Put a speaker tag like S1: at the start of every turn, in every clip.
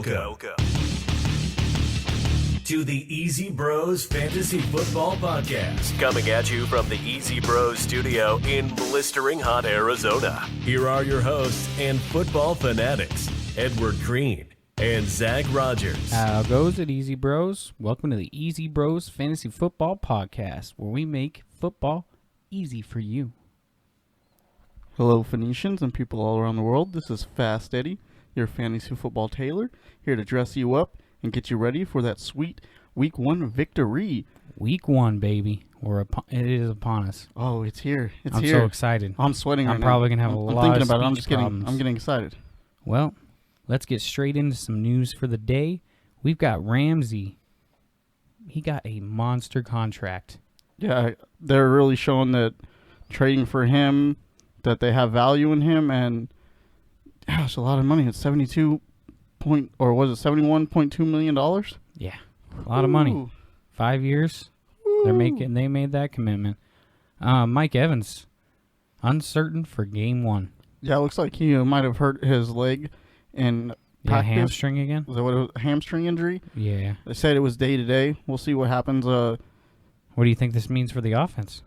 S1: Welcome to the Easy Bros Fantasy Football Podcast.
S2: Coming at you from the Easy Bros studio in blistering hot Arizona.
S1: Here are your hosts and football fanatics, Edward Green and Zach Rogers.
S3: How goes it, Easy Bros? Welcome to the Easy Bros Fantasy Football Podcast, where we make football easy for you.
S4: Hello, Phoenicians and people all around the world. This is Fast Eddie, your fantasy football tailor, here to dress you up and get you ready for that sweet Week 1 victory.
S3: Week 1, baby. It is upon us.
S4: Oh, it's here.
S3: I'm so excited.
S4: I'm sweating right now.
S3: I'm probably going to have a lot
S4: thinking
S3: of
S4: about it. I'm
S3: speech
S4: just kidding.
S3: problems.
S4: I'm getting excited.
S3: Well, let's get straight into some news for the day. We've got Ramsey. He got a monster contract.
S4: Yeah, they're really showing that trading for him, that they have value in him, and gosh, a lot of money. It's $71.2 million?
S3: Yeah, a lot of money.
S4: Ooh.
S3: 5 years.
S4: Ooh.
S3: They made that commitment. Mike Evans, uncertain for game 1.
S4: Yeah, it looks like he might have hurt his leg in practice.
S3: Hamstring again?
S4: Was that what it was? Hamstring injury?
S3: Yeah.
S4: They said it was day-to-day. We'll see what happens.
S3: What do you think this means for the offense?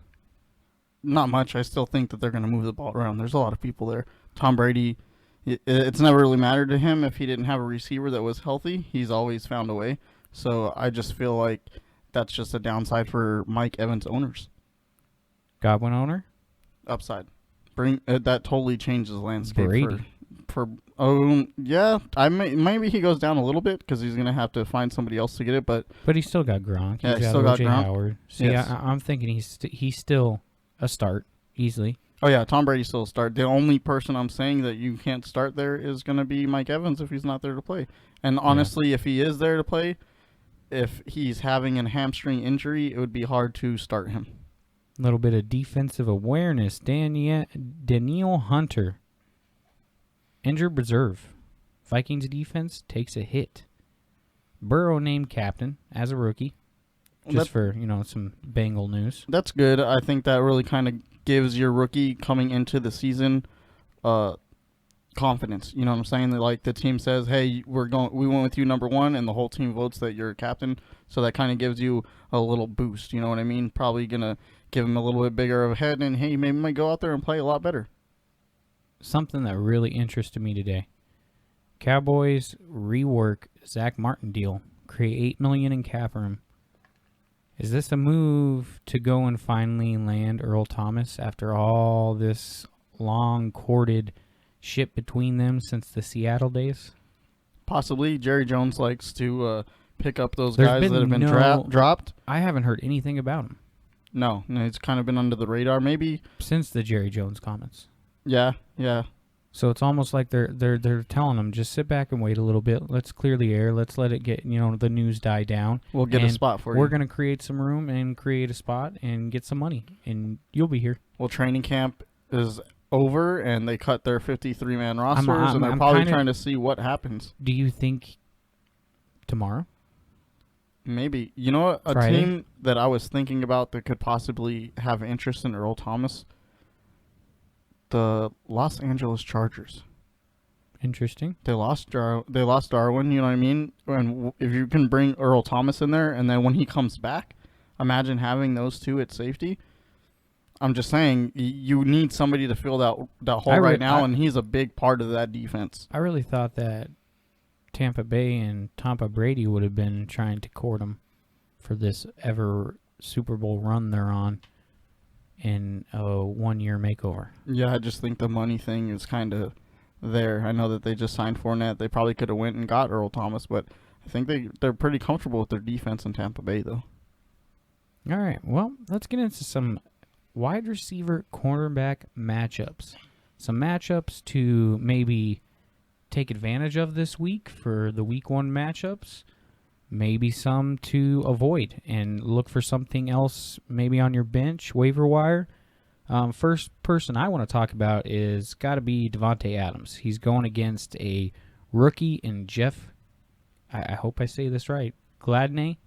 S4: Not much. I still think that they're going to move the ball around. There's a lot of people there. Tom Brady, it's never really mattered to him if he didn't have a receiver that was healthy. He's always found a way. So I just feel like that's just a downside for Mike Evans owners.
S3: Godwin owner?
S4: Upside. That totally changes the landscape.
S3: Brady.
S4: Maybe he goes down a little bit because he's going to have to find somebody else to get it. But
S3: he's still got Gronk.
S4: Yeah,
S3: he's
S4: still got
S3: O.J.
S4: Gronk.
S3: Howard. See,
S4: Yes.
S3: I'm thinking he's still a start easily.
S4: Oh, yeah, Tom Brady still start. The only person I'm saying that you can't start there is going to be Mike Evans if he's not there to play. And honestly, if he is there to play, if he's having a hamstring injury, it would be hard to start him.
S3: A little bit of defensive awareness. Danielle Hunter, injured reserve. Vikings defense takes a hit. Burrow named captain as a rookie. Just for, some Bengal news.
S4: That's good. I think that really kind of gives your rookie coming into the season confidence. You know what I'm saying? That, like, the team says, hey, we went with you number 1, and the whole team votes that you're captain. So that kind of gives you a little boost. You know what I mean? Probably going to give him a little bit bigger of a head, and, hey, maybe might go out there and play a lot better.
S3: Something that really interested me today. Cowboys rework Zach Martin deal. Create $8 million in cap room. Is this a move to go and finally land Earl Thomas after all this long-courted shit between them since the Seattle days?
S4: Possibly. Jerry Jones likes to pick up those guys that have been dropped.
S3: I haven't heard anything about him.
S4: No, it's kind of been under the radar. Maybe
S3: since the Jerry Jones comments.
S4: Yeah.
S3: So it's almost like they're telling them, just sit back and wait a little bit. Let's clear the air. Let's let it get, the news die down.
S4: We'll get a spot for you.
S3: We're going to create some room and create a spot and get some money, and you'll be here.
S4: Well, training camp is over, and they cut their 53-man rosters, and they're probably trying to see what happens.
S3: Do you think tomorrow?
S4: Maybe. You know what?
S3: Friday?
S4: A team that I was thinking about that could possibly have interest in Earl Thomas, the Los Angeles Chargers.
S3: Interesting.
S4: They lost Darwin, you know what I mean? And if you can bring Earl Thomas in there, and then when he comes back, imagine having those two at safety. I'm just saying, you need somebody to fill that hole right now, and he's a big part of that defense.
S3: I really thought that Tampa Bay and Tampa Brady would have been trying to court him for this ever Super Bowl run they're on in a 1-year makeover.
S4: Yeah, I just think the money thing is kind of there. I know that they just signed Fournette. They probably could have went and got Earl Thomas, but I think they're pretty comfortable with their defense in Tampa Bay, though.
S3: All right, well, let's get into some wide receiver cornerback matchups. Some matchups to maybe take advantage of this week for the week 1 matchups. Maybe some to avoid and look for something else maybe on your bench, waiver wire. First person I want to talk about is got to be Devontae Adams. He's going against a rookie in Jeff, I hope I say this right, Gladney.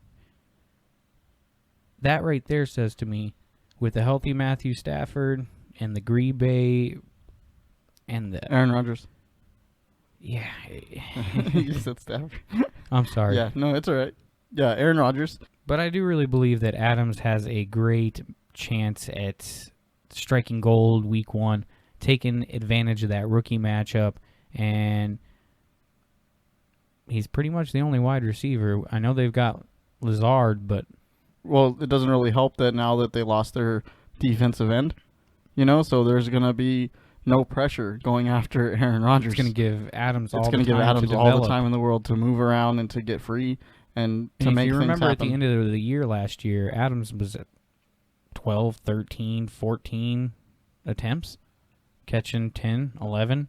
S3: That right there says to me, with a healthy Matthew Stafford and the Green Bay and the
S4: Aaron Rodgers.
S3: Yeah.
S4: You said Stafford.
S3: I'm sorry.
S4: Yeah, no, it's all right. Yeah, Aaron Rodgers.
S3: But I do really believe that Adams has a great chance at striking gold week 1, taking advantage of that rookie matchup, and he's pretty much the only wide receiver. I know they've got Lazard, but
S4: Well, it doesn't really help that now that they lost their defensive end, so there's going to be no pressure going after Aaron Rodgers.
S3: it's going to give Adams all
S4: It's
S3: the
S4: going to give
S3: time
S4: Adams
S3: to
S4: all the
S3: develop.
S4: time in the world to move around and to get free and to
S3: And
S4: make
S3: if you
S4: things
S3: remember at the
S4: happen.
S3: end of the year last year, Adams was at 12, 13, 14 attempts, catching 10, 11,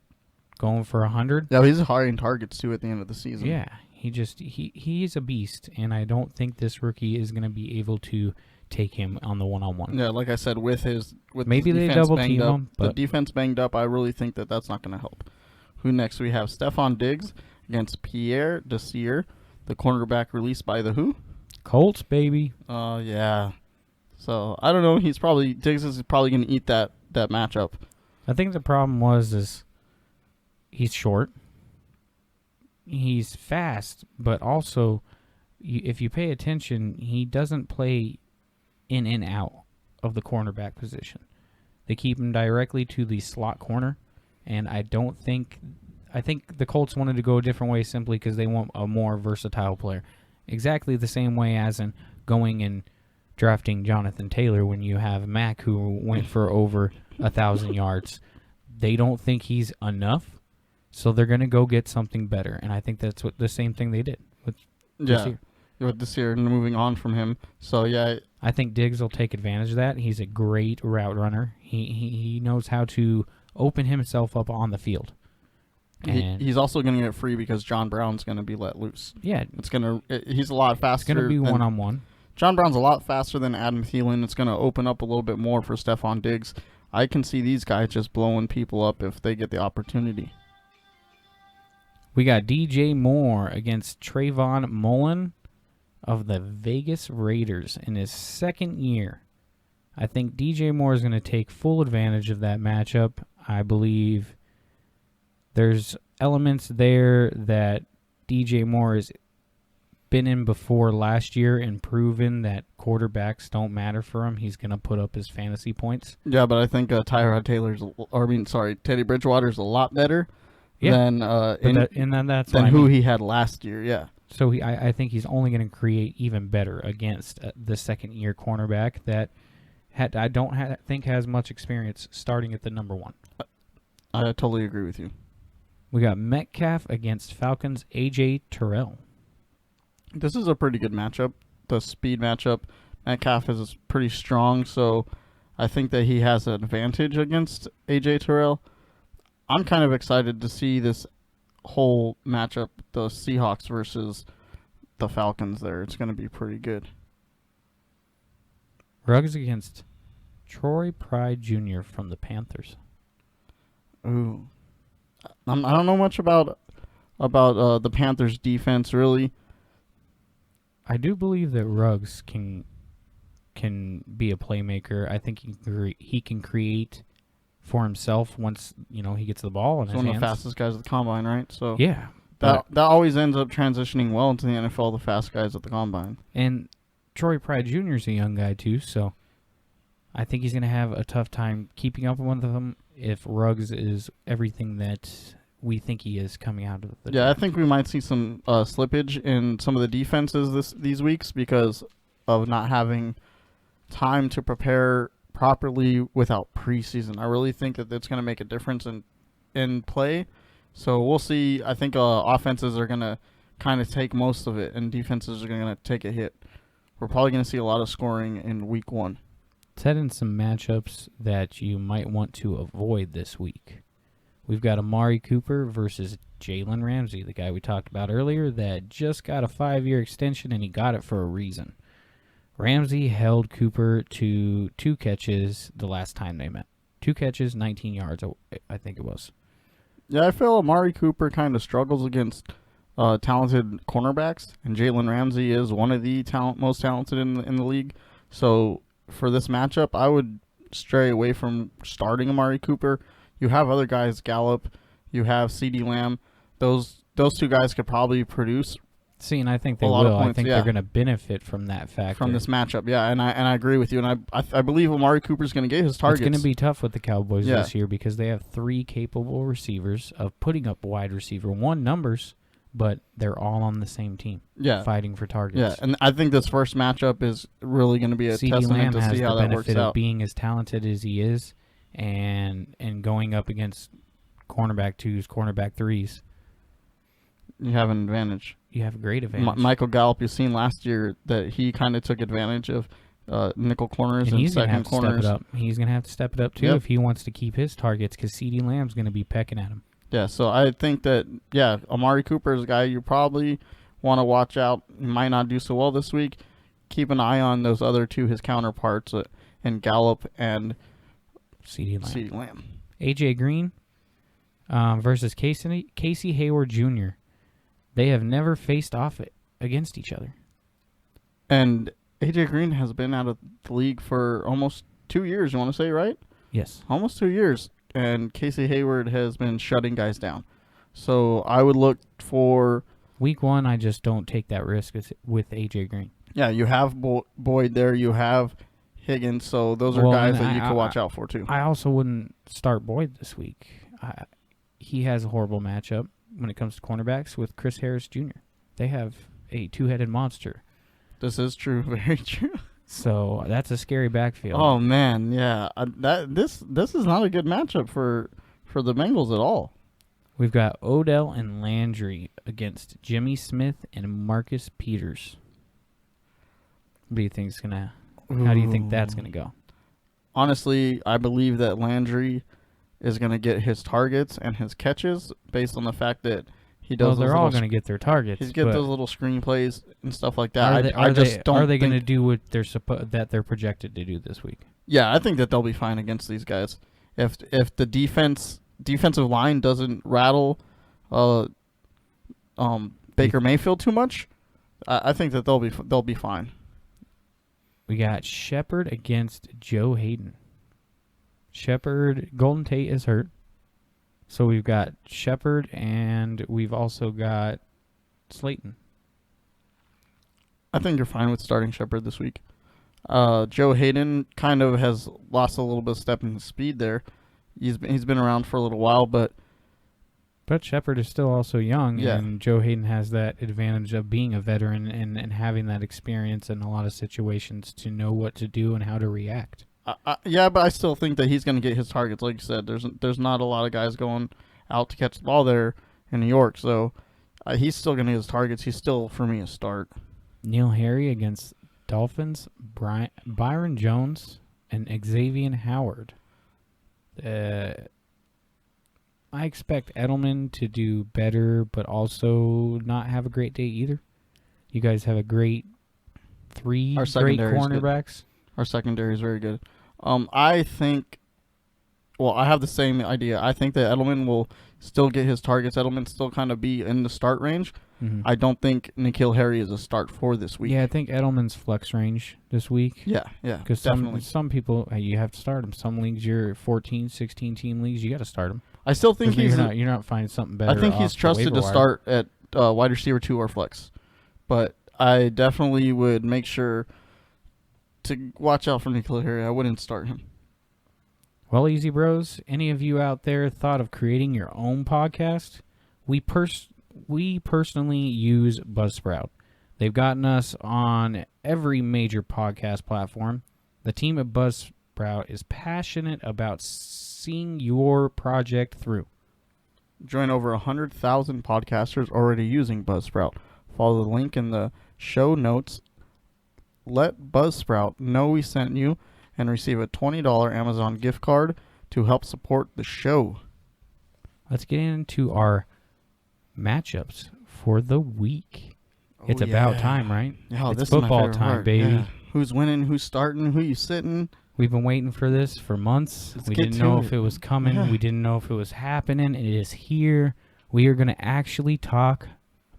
S3: going for 100.
S4: Yeah, he's high in targets too at the end of the season.
S3: Yeah, he's a beast, and I don't think this rookie is going to be able to take him on the one-on-one.
S4: Yeah, like I said, with
S3: Maybe
S4: the
S3: they
S4: defense
S3: double
S4: banged
S3: team
S4: up,
S3: him,
S4: the
S3: but
S4: defense banged up. I really think that that's not going to help. Who next? We have Stephon Diggs against Pierre Desir, the cornerback released by the who?
S3: Colts, baby.
S4: Yeah. So I don't know. Diggs is probably going to eat that matchup.
S3: I think the problem is he's short. He's fast, but also, if you pay attention, he doesn't play in and out of the cornerback position. They keep him directly to the slot corner, and I think the Colts wanted to go a different way simply because they want a more versatile player. Exactly the same way as in going and drafting Jonathan Taylor when you have Mack who went for over 1,000 yards. They don't think he's enough, so they're going to go get something better, and I think that's the same thing they did with Desir.
S4: With Desir and moving on from him. So yeah,
S3: I think Diggs will take advantage of that. He's a great route runner. He knows how to open himself up on the field. And
S4: he's also going to get free because John Brown's going to be let loose.
S3: Yeah,
S4: He's a lot faster.
S3: it's going to be one-on-one.
S4: John Brown's a lot faster than Adam Thielen. It's going to open up a little bit more for Stephon Diggs. I can see these guys just blowing people up if they get the opportunity.
S3: We got DJ Moore against Trayvon Mullen of the Vegas Raiders in his second year. I think DJ Moore is going to take full advantage of that matchup. I believe there's elements there that DJ Moore has been in before last year and proven that quarterbacks don't matter for him. He's going to put up his fantasy points.
S4: Yeah, but I think Teddy Bridgewater's a lot better than
S3: who
S4: he had last year. Yeah.
S3: So I think he's only going to create even better against the second-year cornerback that I don't think has much experience starting at the number 1.
S4: I totally agree with you.
S3: We got Metcalf against Falcons' A.J. Terrell.
S4: This is a pretty good matchup. The speed matchup. Metcalf is pretty strong, so I think that he has an advantage against A.J. Terrell. I'm kind of excited to see this whole matchup, the Seahawks versus the Falcons there. It's going to be pretty good.
S3: Ruggs against Troy Pride Jr. from the Panthers.
S4: Ooh. I don't know much about the Panthers defense, really.
S3: I do believe that Ruggs can be a playmaker. I think he can create for himself once he gets the ball in his hands.
S4: He's one of the fastest guys at the combine, right? So
S3: yeah,
S4: that always ends up transitioning well into the NFL. The fast guys at the combine.
S3: And Troy Pride Jr. is a young guy too, so I think he's going to have a tough time keeping up with them if Ruggs is everything that we think he is coming out of the draft.
S4: I think we might see some slippage in some of the defenses these weeks because of not having time to prepare properly without preseason. I really think that it's going to make a difference in play. So we'll see. I think offenses are going to kind of take most of it, and defenses are going to take a hit. We're probably going to see a lot of scoring in week 1.
S3: Let's head in some matchups that you might want to avoid this week. We've got Amari Cooper versus Jalen Ramsey, the guy we talked about earlier that just got a 5-year extension, and he got it for a reason. Ramsey held Cooper to 2 catches the last time they met. 2 catches, 19 yards, I think it was.
S4: Yeah, I feel Amari Cooper kind of struggles against talented cornerbacks, and Jalen Ramsey is one of the most talented in the league. So for this matchup, I would stray away from starting Amari Cooper. You have other guys, Gallup, you have CeeDee Lamb, those two guys could probably produce
S3: See, and I think they
S4: a lot of
S3: will. I
S4: points,
S3: think
S4: yeah.
S3: they're going to benefit from that factor.
S4: from this matchup. Yeah, and I agree with you. And I believe Amari Cooper's going to get his targets.
S3: It's going to be tough with the Cowboys
S4: Yeah.
S3: this year because they have 3 capable receivers of putting up wide receiver 1 numbers, but they're all on the same team, fighting for targets.
S4: Yeah, and I think this first matchup is really going to be a
S3: CeeDee
S4: testament
S3: Lamb
S4: to
S3: has
S4: see how
S3: the
S4: that works
S3: benefit of
S4: out.
S3: being as talented as he is, and going up against cornerback 2s, cornerback 3s.
S4: You have an advantage.
S3: You have a great advantage.
S4: Michael Gallup, you've seen last year that he kind of took advantage of nickel corners and
S3: he's going to have
S4: second
S3: to
S4: corners.
S3: step it up. He's going to have to step it up, too,
S4: Yep.
S3: if he wants to keep his targets, because CeeDee Lamb's going to be pecking at him.
S4: Yeah, so I think that, Amari Cooper is a guy you probably want to watch out. He might not do so well this week. Keep an eye on those other 2, his counterparts, and Gallup and
S3: CeeDee Lamb.
S4: Lamb.
S3: A.J. Green versus Casey Hayward Jr. They have never faced off against each other.
S4: And A.J. Green has been out of the league for almost 2 years, you want to say, right?
S3: Yes.
S4: Almost 2 years. And Casey Hayward has been shutting guys down. So I would look for...
S3: Week 1, I just don't take that risk with A.J. Green.
S4: Yeah, you have Boyd there. You have Higgins. So those are guys that you can watch out for, too.
S3: I also wouldn't start Boyd this week. He has a horrible matchup when it comes to cornerbacks with Chris Harris Jr. They have a 2-headed monster.
S4: This is true. Very true.
S3: So that's a scary backfield.
S4: Oh, man. Yeah. This is not a good matchup for the Bengals at all.
S3: We've got Odell and Landry against Jimmy Smith and Marcus Peters. What do you think is gonna? How do you think that's gonna go?
S4: Honestly, I believe that Landry is going to get his targets and his catches based on the fact that he does.
S3: Well, they're all going to get their targets.
S4: He's get those little screenplays and stuff like that.
S3: Are they
S4: going
S3: to do what they're projected to do this week?
S4: Yeah, I think that they'll be fine against these guys. If the defensive line doesn't rattle Baker Mayfield too much, I think that they'll be fine.
S3: We got Shepard against Joe Hayden. Golden Tate is hurt. So we've got Shepard and we've also got Slayton.
S4: I think you're fine with starting Shepard this week. Joe Hayden kind of has lost a little bit of step in speed there. He's been around for a little while, but
S3: Shepard is still also young,
S4: yeah.
S3: And Joe Hayden has that advantage of being a veteran and having that experience in a lot of situations to know what to do and how to react.
S4: Yeah, but I still think that he's going to get his targets. Like you said, there's not a lot of guys going out to catch the ball there in New York, so he's still going to get his targets. He's still, for me, a start.
S3: Neil Harry against Dolphins, Byron Jones, and Xavier Howard. I expect Edelman to do better, but also not have a great day either. You guys have a great 3 great cornerbacks.
S4: Our secondary is very good. I think, I have the same idea. I think that Edelman will still get his targets. Edelman still kind of be in the start range.
S3: Mm-hmm.
S4: I don't think N'Keal Harry is a start for this week.
S3: Yeah, I think Edelman's flex range this week.
S4: Yeah,
S3: Because some people, you have to start him. Some leagues, you're 14, 16 team leagues, you got to start him.
S4: I still think
S3: you're not finding something better.
S4: I think he's trusted to start at wide receiver 2 or flex. But I definitely would make sure to watch out for N'Keal Harry. I wouldn't start him.
S3: Well, Easy Bros, any of you out there thought of creating your own podcast? We personally use Buzzsprout. They've gotten us on every major podcast platform. The team at Buzzsprout is passionate about seeing your project through.
S4: Join over 100,000 podcasters already using Buzzsprout. Follow the link in the show notes. Let Buzzsprout know we sent you and receive a $20 Amazon gift card to help support the show.
S3: Let's get into our matchups for the week. It's about time, right?
S4: Yeah,
S3: it's
S4: this
S3: football
S4: is my
S3: time,
S4: part.
S3: baby.
S4: Yeah. Who's winning? Who's starting? Who you sitting?
S3: We've been waiting for this for months. We didn't know if it was coming. Yeah. We didn't know if it was happening. It is here. We are going to actually talk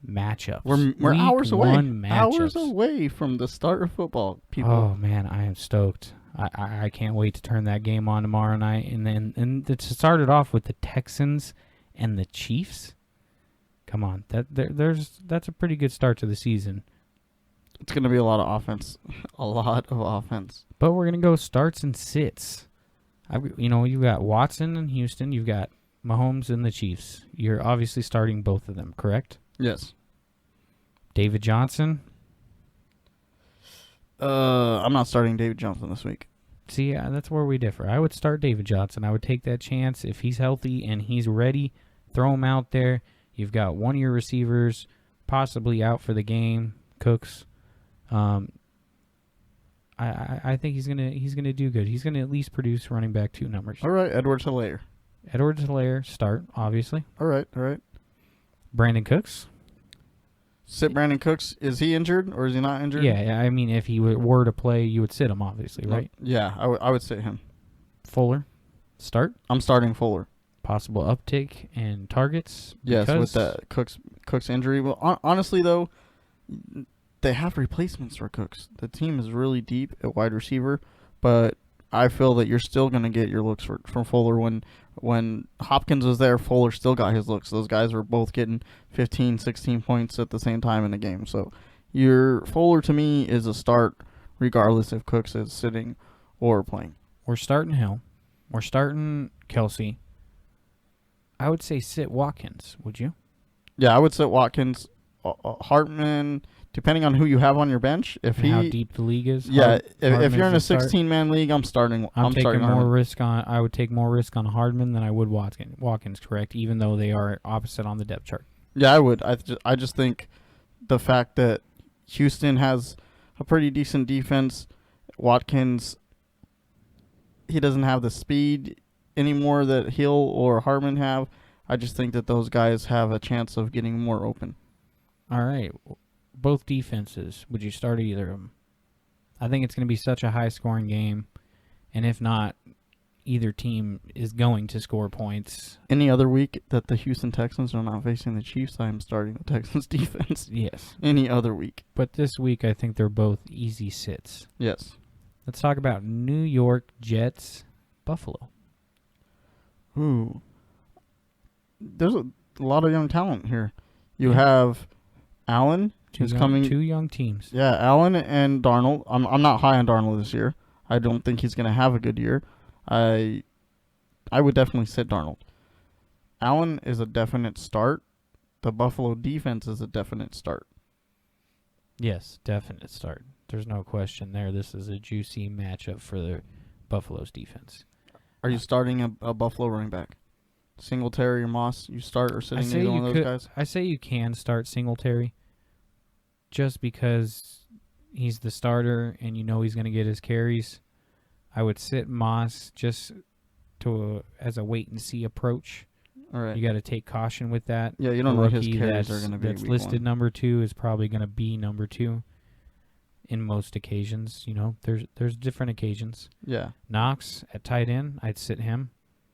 S3: matchups.
S4: We're hours away.
S3: Matchups.
S4: Hours away from the start of football, people.
S3: Oh man, I am stoked. I can't wait to turn that game on tomorrow night. And to start it off with the Texans and the Chiefs. come on. That's a pretty good start to the season.
S4: It's going to be a lot of offense. A lot of offense.
S3: But we're going to go starts and sits. You've got Watson in Houston. You've got Mahomes in the Chiefs. You're obviously starting both of them, correct?
S4: Yes.
S3: David Johnson.
S4: I'm not starting David Johnson this week.
S3: See, that's where we differ. I would start David Johnson. I would take that chance. If he's healthy and he's ready, throw him out there. You've got one of your receivers possibly out for the game, Cooks. I think he's gonna do good. He's gonna at least produce running back 2 numbers.
S4: All right, Edwards-Helaire.
S3: Edwards-Helaire, start, obviously.
S4: All right.
S3: Brandon Cooks.
S4: Sit Brandon Cooks. Is he injured or is he not injured?
S3: Yeah, I mean, if he were to play, you would sit him, obviously, right?
S4: Yeah, I would sit him.
S3: Fuller, start.
S4: I'm starting Fuller.
S3: Possible uptick in targets.
S4: Yes, with the Cooks injury. Well, honestly, though, they have replacements for Cooks. The team is really deep at wide receiver, but I feel that you're still going to get your looks from Fuller. When Hopkins was there, Fuller still got his looks. Those guys were both getting 15, 16 points at the same time in the game. So your Fuller, to me, is a start regardless if Cooks is sitting or playing.
S3: We're starting Hill. We're starting Kelsey. I would say sit Watkins, would you?
S4: Yeah, I would sit Watkins. Hartman, depending on who you have on your bench,
S3: How deep the league is.
S4: Yeah, if you're in a
S3: start.
S4: 16-man league, I'm taking
S3: more
S4: Hardman.
S3: risk on. I would take more risk on Hardman than I would Watkins, correct? Even though they are opposite on the depth chart.
S4: Yeah, I would. I just think the fact that Houston has a pretty decent defense, Watkins, he doesn't have the speed anymore that Hill or Hardman have. I just think that those guys have a chance of getting more open.
S3: All right. Both defenses. Would you start either of them? I think it's going to be such a high-scoring game. And if not, either team is going to score points.
S4: Any other week that the Houston Texans are not facing the Chiefs, I am starting the Texans defense.
S3: Yes.
S4: Any other week.
S3: But this week, I think they're both easy sits.
S4: Yes.
S3: Let's talk about New York Jets, Buffalo.
S4: Ooh. There's a lot of young talent here. You have Allen, who's coming.
S3: 2 young teams.
S4: Yeah, Allen and Darnold. I'm not high on Darnold this year. I don't think he's going to have a good year. I would definitely sit Darnold. Allen is a definite start. The Buffalo defense is a definite start.
S3: Yes, definite start. There's no question there. This is a juicy matchup for the Buffalo's defense.
S4: Are you starting a Buffalo running back? Singletary or Moss, you start or sitting either one of those guys?
S3: I say you can start Singletary just because he's the starter and you know he's going to get his carries. I would sit Moss just as a wait-and-see approach.
S4: All right.
S3: You got to take caution with that.
S4: Yeah, you don't know what his carries are going to be.
S3: That's listed number 2 is probably going to be number 2 in most occasions. You know, there's different occasions.
S4: Yeah.
S3: Knox at tight end, I'd sit him.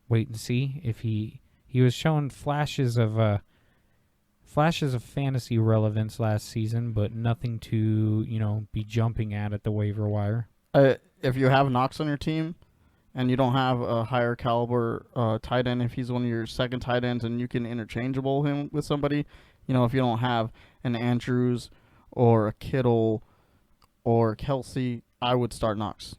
S3: Wait and see if he was showing flashes of fantasy relevance last season, but nothing to be jumping at the waiver wire.
S4: If you have Knox on your team, and you don't have a higher caliber tight end, if he's one of your second tight ends, and you can interchangeable him with somebody, if you don't have an Andrews or a Kittle or Kelsey, I would start Knox.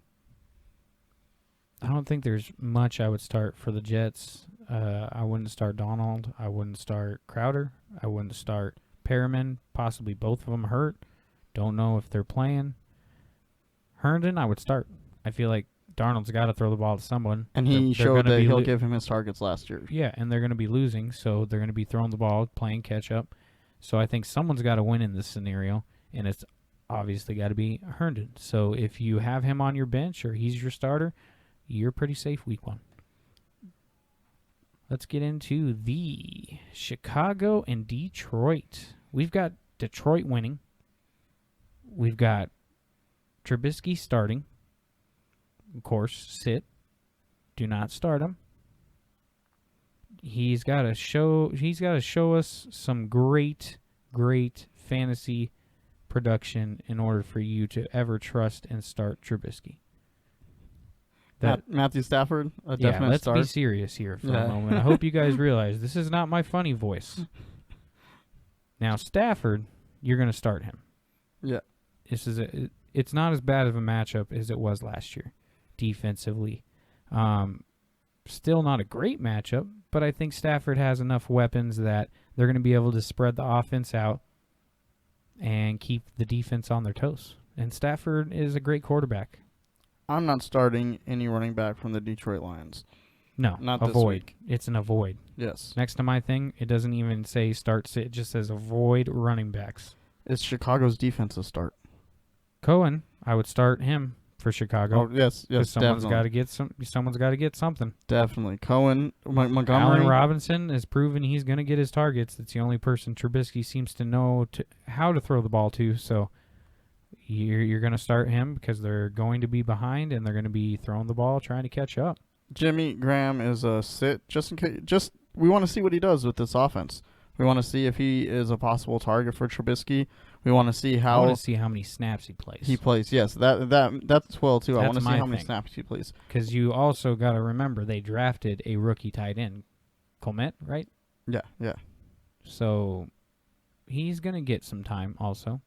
S3: I don't think there's much I would start for the Jets. I wouldn't start Donald. I wouldn't start Crowder. I wouldn't start Perriman. Possibly both of them hurt. Don't know if they're playing. Herndon, I would start. I feel like Darnold's got to throw the ball to someone.
S4: And he showed that he'll give him his targets last year.
S3: Yeah, and they're going to be losing, so they're going to be throwing the ball, playing catch-up. So I think someone's got to win in this scenario, and it's obviously got to be Herndon. So if you have him on your bench or he's your starter, you're pretty safe week 1. Let's get into the Chicago and Detroit. We've got Detroit winning. We've got Trubisky starting. Of course, sit. Do not start him. He's got to show us some great fantasy production in order for you to ever trust and start Trubisky.
S4: Matthew Stafford, a definite start.
S3: Let's be serious here for a moment. I hope you guys realize this is not my funny voice. Now Stafford, you're going to start him.
S4: Yeah.
S3: It's not as bad of a matchup as it was last year, defensively. Still not a great matchup, but I think Stafford has enough weapons that they're going to be able to spread the offense out and keep the defense on their toes. And Stafford is a great quarterback.
S4: I'm not starting any running back from the Detroit Lions.
S3: No,
S4: Not this
S3: avoid.
S4: week.
S3: It's an avoid.
S4: Yes.
S3: Next to my thing, it doesn't even say start sit. It just says avoid running backs.
S4: It's Chicago's defensive start.
S3: Cohen, I would start him for Chicago.
S4: Oh, yes,
S3: Someone's
S4: definitely.
S3: got to get Someone's got to get something.
S4: Definitely. Cohen, Montgomery.
S3: Allen Robinson has proven he's going to get his targets. That's the only person Trubisky seems to know how to throw the ball to. So you're going to start him because they're going to be behind and they're going to be throwing the ball, trying to catch up.
S4: Jimmy Graham is a sit just in case. Just we want to see what he does with this offense. We want to see if he is a possible target for Trubisky. We want to see
S3: I
S4: how
S3: want to see how many snaps he plays.
S4: he plays. Yes, that's well too. I
S3: That's
S4: want to see
S3: my
S4: how many
S3: thing.
S4: snaps he plays.
S3: Because you also got to remember they drafted a rookie tight end, Colmet, right?
S4: Yeah.
S3: So he's going to get some time also.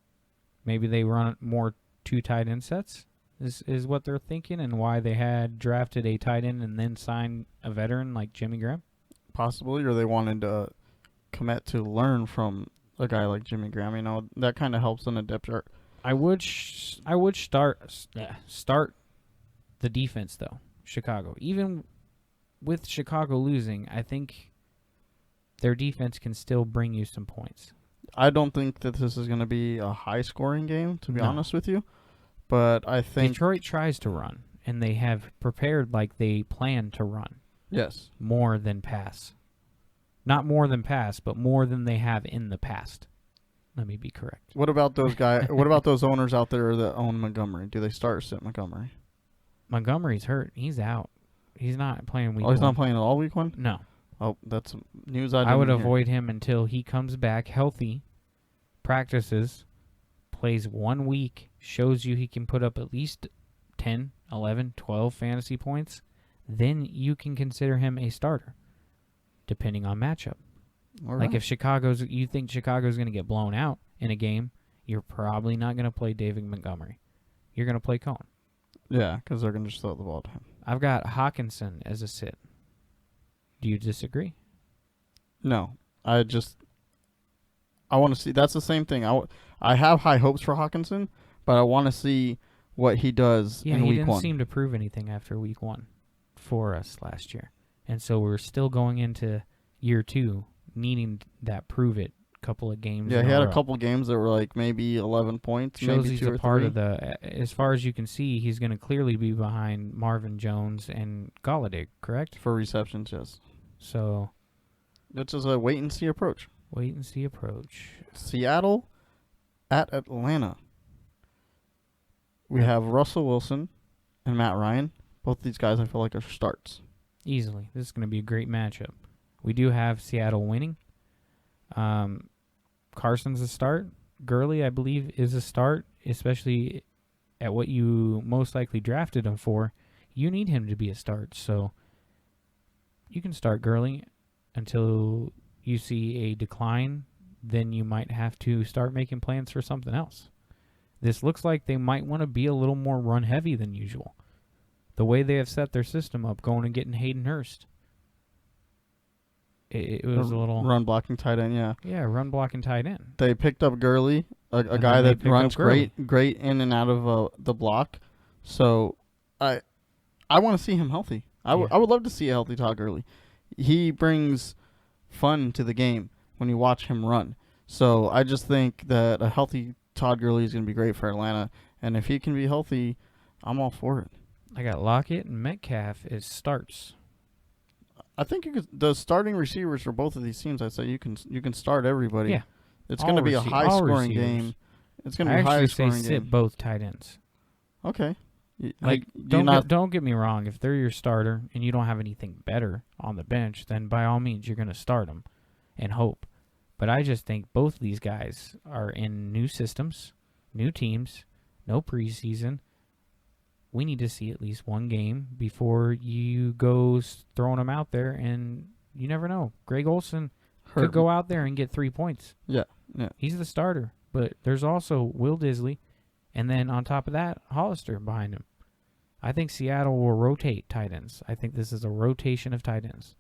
S3: Maybe they run more 2 tight end sets is what they're thinking, and why they had drafted a tight end and then signed a veteran like Jimmy Graham.
S4: Possibly, or they wanted Komet to learn from a guy like Jimmy Graham. You know, that kind of helps in a depth chart.
S3: I would start the defense though. Chicago, even with Chicago losing, I think their defense can still bring you some points.
S4: I don't think that this is going to be a high-scoring game, to be honest with you. But I think
S3: Detroit tries to run, and they have prepared like they plan to run.
S4: Yes.
S3: More than pass. Not more than pass, but more than they have in the past. Let me be correct.
S4: What about those guys? What about those owners out there that own Montgomery? Do they start or sit Montgomery?
S3: Montgomery's hurt. He's out. He's not playing week 1.
S4: Oh, he's not playing at all week 1?
S3: No.
S4: Oh, that's news I didn't
S3: I would
S4: hear.
S3: avoid him until he comes back healthy, practices, plays 1 week, shows you he can put up at least 10, 11, 12 fantasy points. Then you can consider him a starter, depending on matchup.
S4: All
S3: Like
S4: right.
S3: if you think Chicago's going to get blown out in a game, you're probably not going to play David Montgomery. You're going to play Cohen.
S4: Yeah, because they're going to just throw the ball to him.
S3: I've got Hawkinson as a sit. Do you disagree?
S4: No, I want to see. That's the same thing. I have high hopes for Hawkinson, but I want to see what he does
S3: Yeah,
S4: in
S3: he
S4: week
S3: didn't
S4: 1.
S3: seem to prove anything after week 1 for us last year. And so we're still going into year 2 needing that prove it couple of games.
S4: Yeah,
S3: in
S4: he had
S3: row.
S4: a couple games that were like maybe 11 points,
S3: Shows
S4: maybe
S3: he's
S4: 2
S3: a
S4: or
S3: part
S4: 3.
S3: of the. As far as you can see, he's going to clearly be behind Marvin Jones and Golladay, correct?
S4: For receptions, yes.
S3: So
S4: It's just a wait-and-see approach.
S3: wait and see approach.
S4: Seattle at Atlanta. We have Russell Wilson and Matt Ryan. Both these guys I feel like are starts.
S3: Easily. This is going to be a great matchup. We do have Seattle winning. Carson's a start. Gurley, I believe, is a start, especially at what you most likely drafted him for. You need him to be a start. So you can start Gurley until you see a decline. Then you might have to start making plans for something else. This looks like they might want to be a little more run-heavy than usual. The way they have set their system up, going and getting Hayden Hurst. It was a little...
S4: Run blocking tight end, yeah.
S3: Yeah, run blocking tight end.
S4: They picked up Gurley, a
S3: And
S4: guy
S3: then they
S4: that
S3: picked
S4: runs
S3: up Gurley.
S4: great in and out of the block. So I want to see him healthy. I would love to see a healthy Todd Gurley. He brings fun to the game when you watch him run. So I just think that a healthy Todd Gurley is going to be great for Atlanta. And if he can be healthy, I'm all for it.
S3: I got Lockett and Metcalf as starts.
S4: I think the starting receivers for both of these teams, I say you can start everybody.
S3: Yeah.
S4: It's going to be a
S3: all
S4: high-scoring
S3: receivers.
S4: game. It's going to
S3: I
S4: be a
S3: actually say
S4: high-scoring
S3: sit
S4: game.
S3: both tight ends.
S4: Okay.
S3: Like,
S4: do you not
S3: don't get me wrong. If they're your starter and you don't have anything better on the bench, then by all means you're going to start them and hope. But I just think both of these guys are in new systems, new teams, no preseason. We need to see at least one game before you go throwing them out there, and you never know. Greg Olson, could go out there and get 3 points.
S4: Yeah.
S3: He's the starter, but there's also Will Disley, and then on top of that, Hollister behind him. I think Seattle will rotate tight ends. I think this is a rotation of tight ends.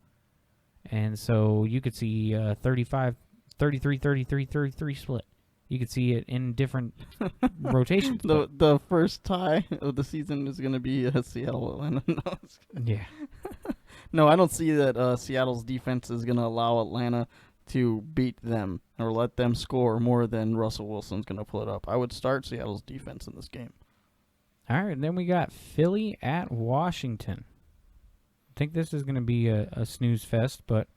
S3: And so you could see 35, 33, 33, 33 split. You could see it in different rotations.
S4: The first tie of the season is going to be Seattle Atlanta.
S3: Yeah.
S4: No, I don't see that Seattle's defense is going to allow Atlanta to beat them or let them score more than Russell Wilson's going to put up. I would start Seattle's defense in this game.
S3: All right, then we got Philly at Washington. I think this is going to be a snooze fest, but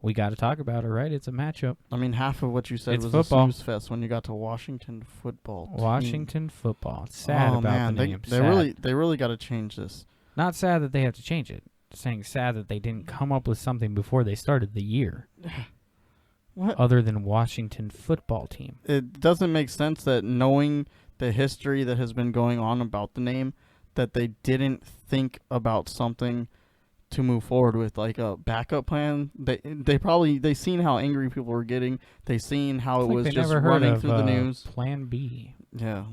S3: we got to talk about it, right? It's a matchup.
S4: I mean, half of what you said
S3: It's
S4: was
S3: football.
S4: a snooze fest when you got to Washington football. Team.
S3: Washington football. Sad about
S4: man.
S3: the name.
S4: They really got to change this.
S3: Not sad that they have to change it. Saying sad that they didn't come up with something before they started the year.
S4: What?
S3: Other than Washington football team.
S4: It doesn't make sense that knowing the history that has been going on about the name, that they didn't think about something to move forward with, like a backup plan. They seen how angry people were getting. They seen how it was just running through the news.
S3: Plan B.
S4: Yeah,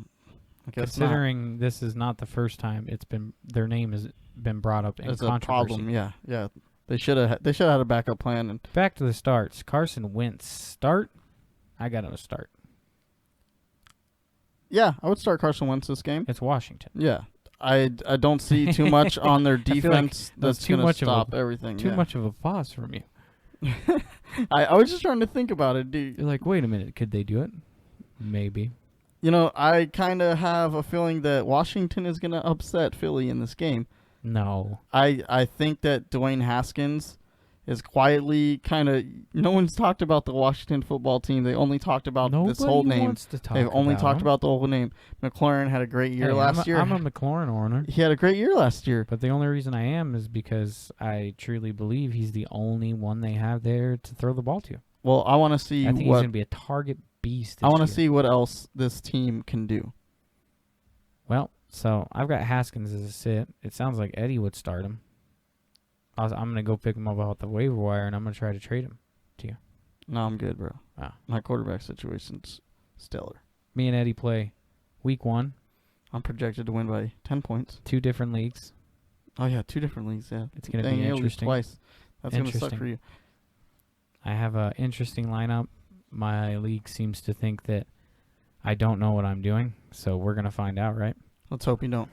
S4: I guess
S3: considering this is not the first time their name has been brought up in
S4: it's
S3: controversy.
S4: a problem. Yeah. They should have had a backup plan. And
S3: back to the starts. Carson Wentz start. I got him to start.
S4: Yeah, I would start Carson Wentz this game.
S3: It's Washington.
S4: Yeah. I don't see too much on their defense that's going to stop everything.
S3: Too much of a pause from you.
S4: I was just trying to think about it, dude.
S3: You're like, wait a minute, could they do it? Maybe.
S4: You know, I kind of have a feeling that Washington is going to upset Philly in this game.
S3: No.
S4: I think that Dwayne Haskins is quietly kind of... No one's talked about the Washington football team. They only talked about this whole name. They've only talked about the whole name. McLaurin had a great year last year.
S3: I'm a McLaurin owner.
S4: He had a great year last year.
S3: But the only reason I am is because I truly believe he's the only one they have there to throw the ball to.
S4: Well, I want to see
S3: I think he's going to be a target beast this
S4: I want to
S3: year.
S4: see what else this team can do.
S3: Well, so I've got Haskins as a sit. It sounds like Eddie would start him. I'm going to go pick him up off the waiver wire, and I'm going to try to trade him to you.
S4: No, I'm good, bro.
S3: Wow.
S4: My quarterback situation's stellar.
S3: Me and Eddie play week 1.
S4: I'm projected to win by 10 points.
S3: 2 different leagues.
S4: Oh, yeah, 2 different leagues, yeah.
S3: It's going to be interesting.
S4: Twice. That's going to suck for you.
S3: I have an interesting lineup. My league seems to think that I don't know what I'm doing, so we're going to find out, right?
S4: Let's hope you don't.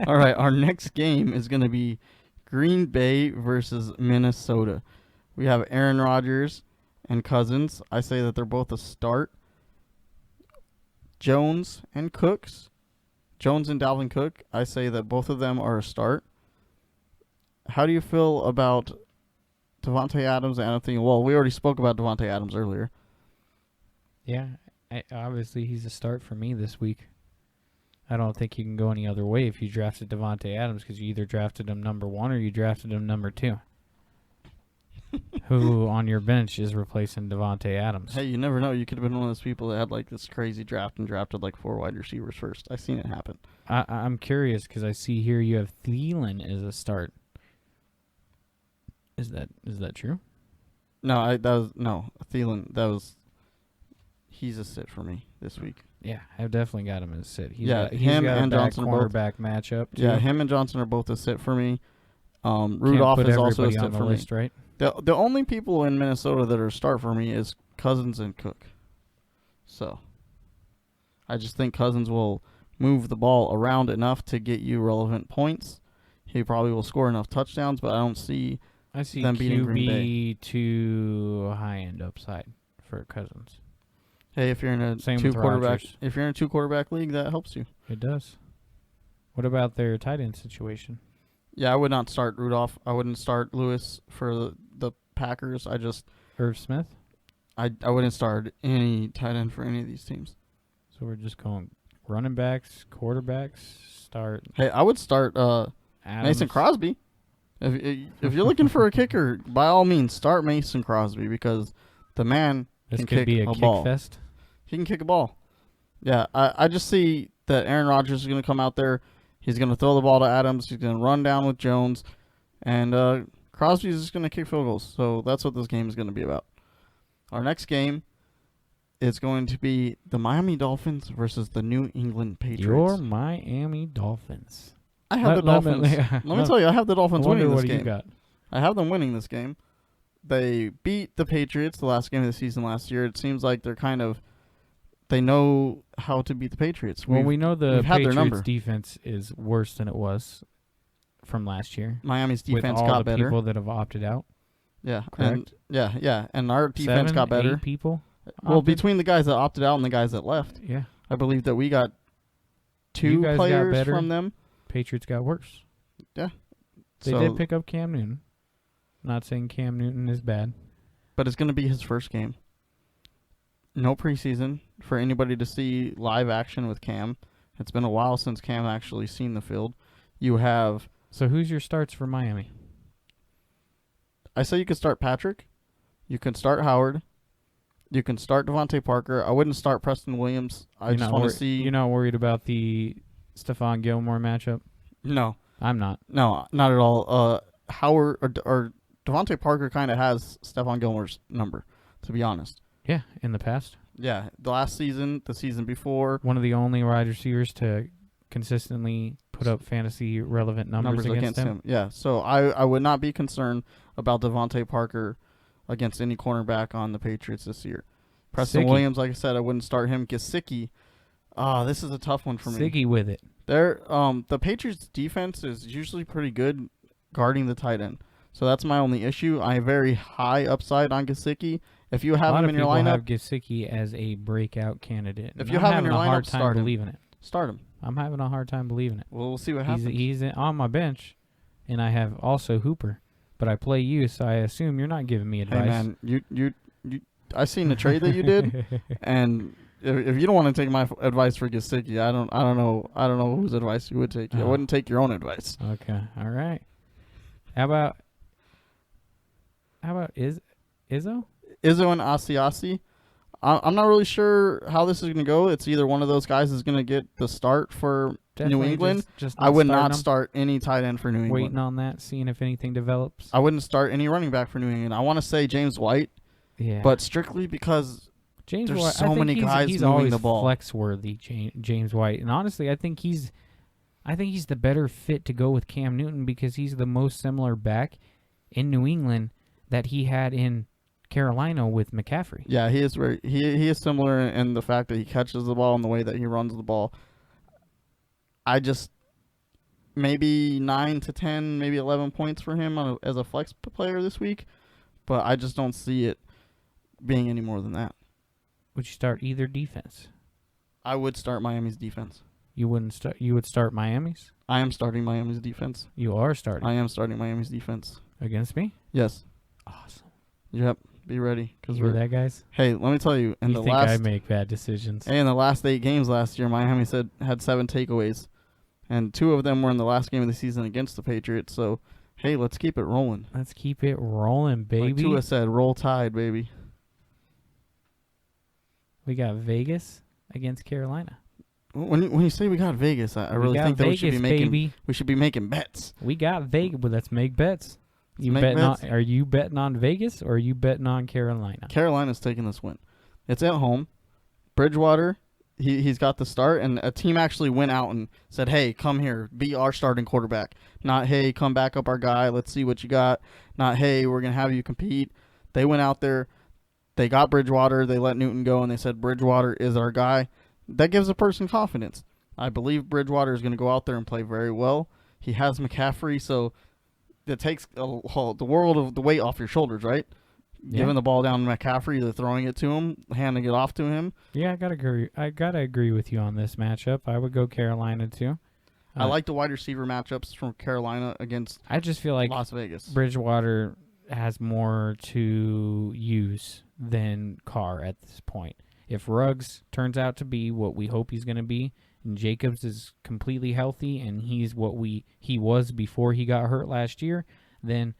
S4: All right, our next game is going to be Green Bay versus Minnesota. We have Aaron Rodgers and Cousins. I say that they're both a start. Jones and Cooks. Jones and Dalvin Cook. I say that both of them are a start. How do you feel about Devontae Adams and Anthony? Well, we already spoke about Devontae Adams earlier.
S3: Yeah, obviously he's a start for me this week. I don't think you can go any other way if you drafted Devontae Adams because you either drafted him number 1 or you drafted him number 2. Who on your bench is replacing Devontae Adams?
S4: Hey, you never know. You could have been one of those people that had like this crazy draft and drafted like 4 wide receivers first. I've seen it happen.
S3: I'm curious because I see here you have Thielen as a start. Is that true?
S4: No, Thielen. He's a sit for me this week.
S3: Yeah, I've definitely got him as a sit. He's
S4: him
S3: got
S4: and
S3: a
S4: Johnson are both
S3: cornerback matchup. Too.
S4: Yeah, him and Johnson are both a sit for me. Rudolph is also a sit for
S3: list,
S4: me.
S3: Right?
S4: The only people in Minnesota that are a start for me is Cousins and Cook. So, I just think Cousins will move the ball around enough to get you relevant points. He probably will score enough touchdowns, but I don't see them beating Green Bay.
S3: Too high end upside for Cousins.
S4: Hey, if you're in a two quarterback league, that helps you.
S3: It does. What about their tight end situation?
S4: Yeah, I would not start Rudolph. I wouldn't start Lewis for the Packers.
S3: Irv Smith?
S4: I wouldn't start any tight end for any of these teams.
S3: So we're just going running backs, quarterbacks, start.
S4: Hey, I would start Mason Crosby. If you're looking for a kicker, by all means, start Mason Crosby because the man can kick a ball.
S3: Fest.
S4: He can kick a ball. Yeah, I just see that Aaron Rodgers is going to come out there. He's going to throw the ball to Adams. He's going to run down with Jones. And Crosby is just going to kick field goals. So that's what this game is going to be about. Our next game is going to be the Miami Dolphins versus the New England Patriots.
S3: Your Miami Dolphins.
S4: I have the Dolphins. Let me tell you, I have the Dolphins winning this game.
S3: What you got?
S4: I have them winning this game. They beat the Patriots the last game of the season last year. It seems like they know how to beat the Patriots.
S3: Well, we know the Patriots' defense is worse than it was from last year.
S4: Miami's defense
S3: with all
S4: got
S3: the
S4: better.
S3: People that have opted out.
S4: Yeah,
S3: correct.
S4: And our defense got better.
S3: 8 people.
S4: Well, between the guys that opted out and the guys that left,
S3: yeah,
S4: I believe that we got
S3: you guys
S4: players
S3: got better.
S4: from them.
S3: Patriots got worse.
S4: Yeah,
S3: they did pick up Cam Newton. Not saying Cam Newton is bad,
S4: but it's going to be his first game. No preseason for anybody to see live action with Cam. It's been a while since Cam actually seen the field. You have.
S3: So who's your starts for Miami?
S4: I say you could start Patrick. You can start Howard. You can start Devontae Parker. I wouldn't start Preston Williams. I just want to see.
S3: You're not worried about the Stephon Gilmore matchup?
S4: No.
S3: I'm not.
S4: No, not at all. Howard or Devontae Parker kind of has Stephon Gilmore's number, to be honest.
S3: Yeah, in the past.
S4: Yeah, the last season, the season before.
S3: One of the only wide receivers to consistently put up fantasy relevant numbers against him.
S4: Yeah, so I would not be concerned about Devontae Parker against any cornerback on the Patriots this year. Preston Williams, like I said, I wouldn't start him. Gesicki, this is a tough one for me.
S3: Siggy with it.
S4: The Patriots defense is usually pretty good guarding the tight end. So that's my only issue. I have very high upside on Gesicki. If you have him in your lineup,
S3: a lot of people have Gesicki as a breakout candidate.
S4: If you have him in your lineup, start him.
S3: Believing it.
S4: Start him.
S3: I'm having a hard time believing it.
S4: Well, we'll see what happens.
S3: He's on my bench, and I have also Hooper, but I play you, so I assume you're not giving me advice.
S4: Hey man, you I seen the trade that you did, and if you don't want to take my advice for Gesicki, I don't know whose advice you would take. I wouldn't take your own advice.
S3: Okay, all right. How about Izzo?
S4: Izzo and Asiasi. I'm not really sure how this is going to go. It's either one of those guys is going to get the start for New England.
S3: Just
S4: I would not start any tight end for New England.
S3: Waiting on that, seeing if anything develops.
S4: I wouldn't start any running back for New England. I want to say James White, but strictly because
S3: there's
S4: White, so many guys
S3: he's
S4: moving
S3: always
S4: the ball.
S3: Flex worthy, James White, and honestly, I think he's the better fit to go with Cam Newton because he's the most similar back in New England that he had in Carolina with McCaffrey.
S4: Yeah, he is he is similar in the fact that he catches the ball and the way that he runs the ball. I just maybe 9 to 10, maybe 11 points for him as a flex player this week, but I just don't see it being any more than that.
S3: Would you start either defense?
S4: I would start Miami's defense.
S3: You wouldn't start. You would start Miami's.
S4: I am starting Miami's defense.
S3: You are starting.
S4: I am starting Miami's defense
S3: Against me?
S4: Yes.
S3: Awesome.
S4: Yep. Be ready because
S3: we're that guys.
S4: Hey, let me tell you.
S3: I make bad decisions.
S4: Hey, in the last 8 games last year, Miami had 7 takeaways, and 2 of them were in the last game of the season against the Patriots. So, hey, let's keep it rolling.
S3: Let's keep it rolling, baby.
S4: Like Tua said, "Roll Tide, baby."
S3: We got Vegas against Carolina.
S4: When you say we got Vegas, I really think that we should be making bets.
S3: We got Vegas, but let's make bets. Are you betting on Vegas or are you betting on Carolina?
S4: Carolina's taking this win. It's at home. Bridgewater, he's got the start, and a team actually went out and said, "Hey, come here, be our starting quarterback." Not, "Hey, come back up our guy. Let's see what you got." Not, "Hey, we're gonna have you compete." They went out there. They got Bridgewater. They let Newton go, and they said, "Bridgewater is our guy." That gives a person confidence. I believe Bridgewater is going to go out there and play very well. He has McCaffrey, so it takes the world of the weight off your shoulders, right? Yeah. Giving the ball down to McCaffrey, either throwing it to him, handing it off to him.
S3: Yeah, I gotta agree with you on this matchup. I would go Carolina too.
S4: I like the wide receiver matchups from Carolina against.
S3: I just feel like
S4: Las Vegas.
S3: Bridgewater has more to use than Carr at this point. If Ruggs turns out to be what we hope he's going to be, and Jacobs is completely healthy, and he's what he was before he got hurt last year, then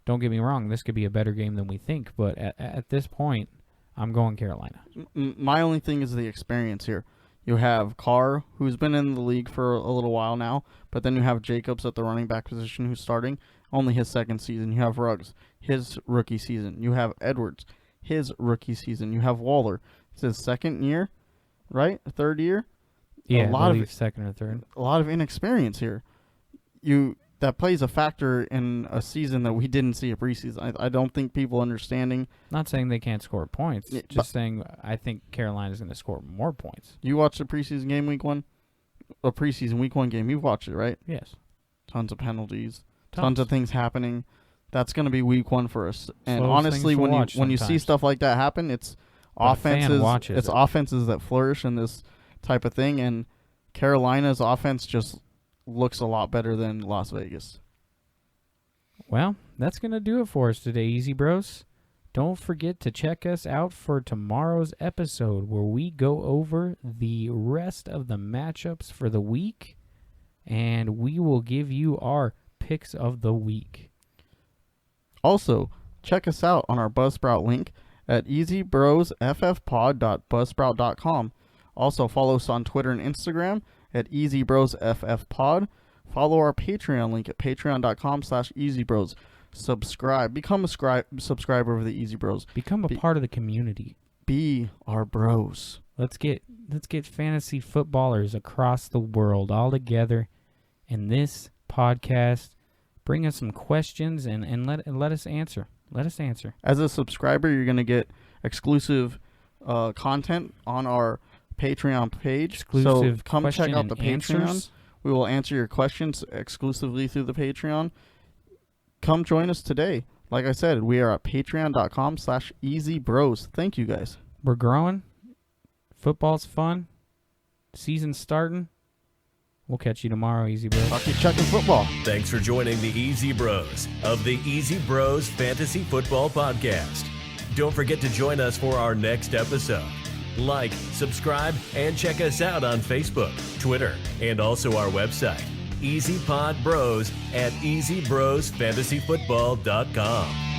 S3: don't get me wrong, this could be a better game than we think. But at this point, I'm going Carolina.
S4: My only thing is the experience here. You have Carr, who's been in the league for a little while now, but then you have Jacobs at the running back position who's starting, only his second season. You have Ruggs, his rookie season. You have Edwards. his rookie season. You have Waller. It's his second year, right? Third year.
S3: Yeah,
S4: a lot
S3: I
S4: of
S3: second or third.
S4: A lot of inexperience here. That plays a factor in a season that we didn't see a preseason. I don't think people understanding.
S3: Not saying they can't score points.
S4: Yeah,
S3: just saying I think Carolina's going to score more points.
S4: You watched the preseason game week 1? A preseason week 1 game. You've watched it, right?
S3: Yes.
S4: Tons of penalties. Tons of things happening. That's going to be week 1 for us. And
S3: Slowest
S4: honestly,
S3: things to watch
S4: when you see
S3: sometimes.
S4: stuff like that happen, it's
S3: But a fan
S4: offenses.
S3: watches
S4: It's
S3: it.
S4: offenses that flourish in this type of thing. And Carolina's offense just looks a lot better than Las Vegas.
S3: Well, that's going to do it for us today, Easy Bros. Don't forget to check us out for tomorrow's episode where we go over the rest of the matchups for the week, and we will give you our picks of the week.
S4: Also, check us out on our Buzzsprout link at easybrosffpod.buzzsprout.com. Also, follow us on Twitter and Instagram at easybrosffpod. Follow our Patreon link at patreon.com/easybros. Subscribe. Become a subscriber of the Easy Bros.
S3: Become a part of the community.
S4: Be our bros.
S3: Let's get fantasy footballers across the world all together in this podcast. Bring us some questions and let us answer. Let us answer.
S4: As a subscriber, you're going to get exclusive content on our Patreon page.
S3: Exclusive
S4: so come
S3: question
S4: check out
S3: and
S4: the
S3: answers.
S4: Patreon. We will answer your questions exclusively through the Patreon. Come join us today. Like I said, we are at patreon.com/easybros. Thank you guys.
S3: We're growing. Football's fun. Season's starting. We'll catch you tomorrow, Easy Bros.
S4: Talk to you checking football.
S1: Thanks for joining the Easy Bros of the Easy Bros Fantasy Football Podcast. Don't forget to join us for our next episode. Like, subscribe, and check us out on Facebook, Twitter, and also our website, EasyPod Bros at EasyBrosFantasyFootball.com.